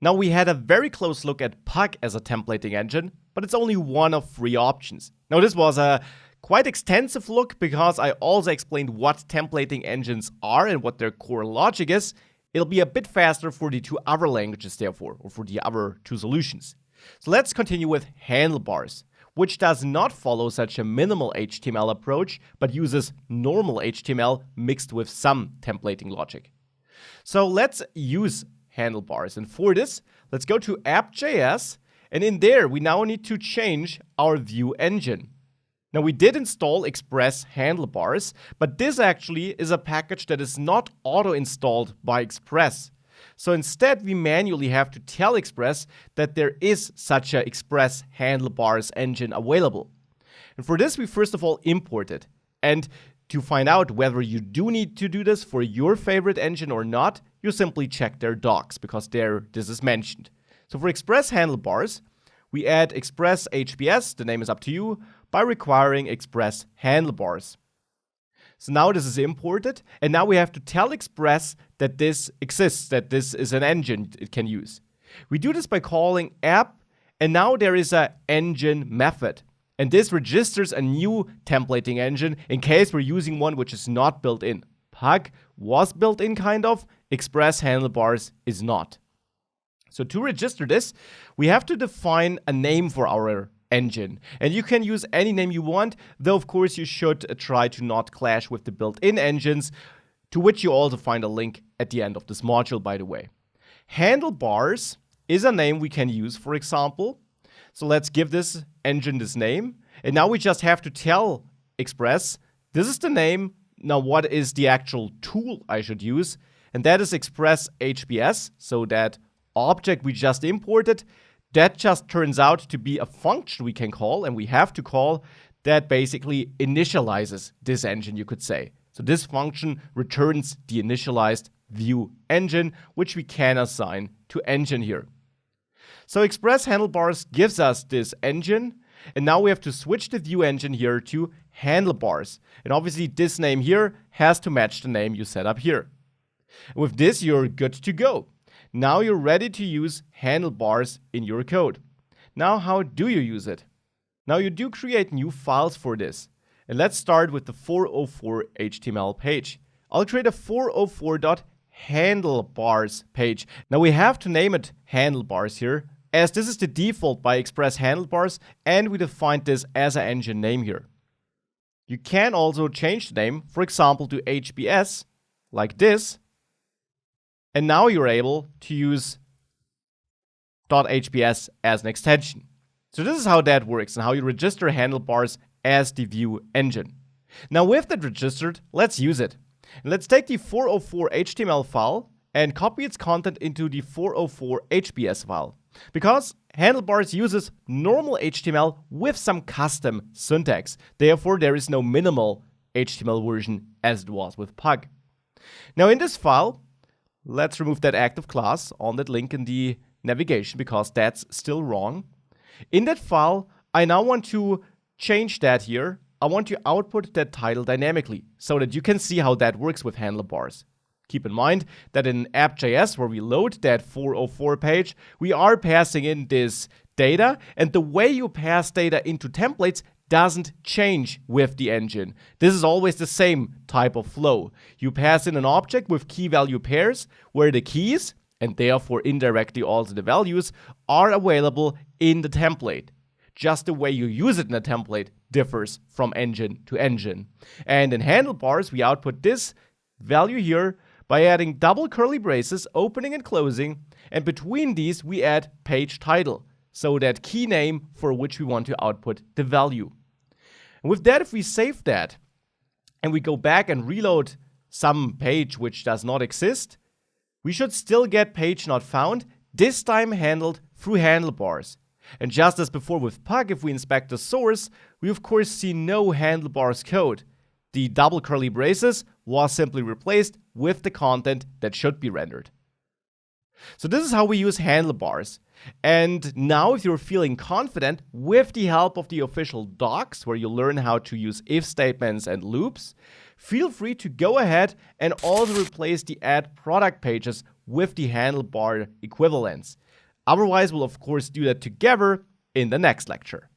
Now we had a very close look at Pug as a templating engine, but it's only one of 3 options. Now this was a quite extensive look because I also explained what templating engines are and what their core logic is. It'll be a bit faster for the 2 other languages therefore, or for the other 2 solutions. So let's continue with Handlebars, which does not follow such a minimal HTML approach, but uses normal HTML mixed with some templating logic. So let's use Handlebars, and for this, let's go to app.js, and in there we now need to change our view engine. Now we did install Express Handlebars, but this actually is a package that is not auto-installed by Express. So instead we manually have to tell Express that there is such a Express Handlebars engine available. And for this we first of all import it. And to find out whether you do need to do this for your favorite engine or not, you simply check their docs, because there this is mentioned. So for Express Handlebars, we add Express HBS, the name is up to you, by requiring Express Handlebars. So now this is imported, and now we have to tell Express that this exists, that this is an engine it can use. We do this by calling app, and now there is an engine method. And this registers a new templating engine in case we're using one which is not built in. Pug was built in kind of, Express Handlebars is not. So to register this, we have to define a name for our engine. And you can use any name you want, though of course you should try to not clash with the built-in engines, to which you also find a link at the end of this module, by the way. Handlebars is a name we can use, for example. So let's give this engine this name. And now we just have to tell Express, this is the name. Now what is the actual tool I should use? And that is Express HBS. So that object we just imported, that just turns out to be a function we can call, and we have to call, that basically initializes this engine, you could say. So this function returns the initialized view engine, which we can assign to engine here. So Express Handlebars gives us this engine, and now we have to switch the view engine here to Handlebars. And obviously this name here has to match the name you set up here. And with this, you're good to go. Now you're ready to use Handlebars in your code. Now how do you use it? Now you do create new files for this. And let's start with the 404 HTML page. I'll create a 404.handlebars page. Now we have to name it Handlebars here, as this is the default by Express Handlebars, and we defined this as an engine name here. You can also change the name, for example, to HBS, like this, and now you're able to use .hbs as an extension. So this is how that works and how you register Handlebars as the view engine. Now with that registered, let's use it. And let's take the 404 HTML file and copy its content into the 404 HBS file. Because Handlebars uses normal HTML with some custom syntax. Therefore, there is no minimal HTML version as it was with Pug. Now in this file, let's remove that active class on that link in the navigation because that's still wrong. In that file, I now want to change that here. I want to output that title dynamically so that you can see how that works with Handlebars. Keep in mind that in app.js, where we load that 404 page, we are passing in this data, and the way you pass data into templates doesn't change with the engine. This is always the same type of flow. You pass in an object with key value pairs where the keys, and therefore indirectly also the values, are available in the template. Just the way you use it in a template differs from engine to engine. And in Handlebars, we output this value here by adding double curly braces, opening and closing, and between these we add page title, so that key name for which we want to output the value. And with that, if we save that and we go back and reload some page which does not exist, we should still get page not found, this time handled through Handlebars. And just as before with Pug, if we inspect the source, we of course see no Handlebars code. The double curly braces was simply replaced with the content that should be rendered. So this is how we use Handlebars. And now if you're feeling confident with the help of the official docs, where you learn how to use if statements and loops, feel free to go ahead and also replace the add product pages with the handlebar equivalents. Otherwise, we'll of course do that together in the next lecture.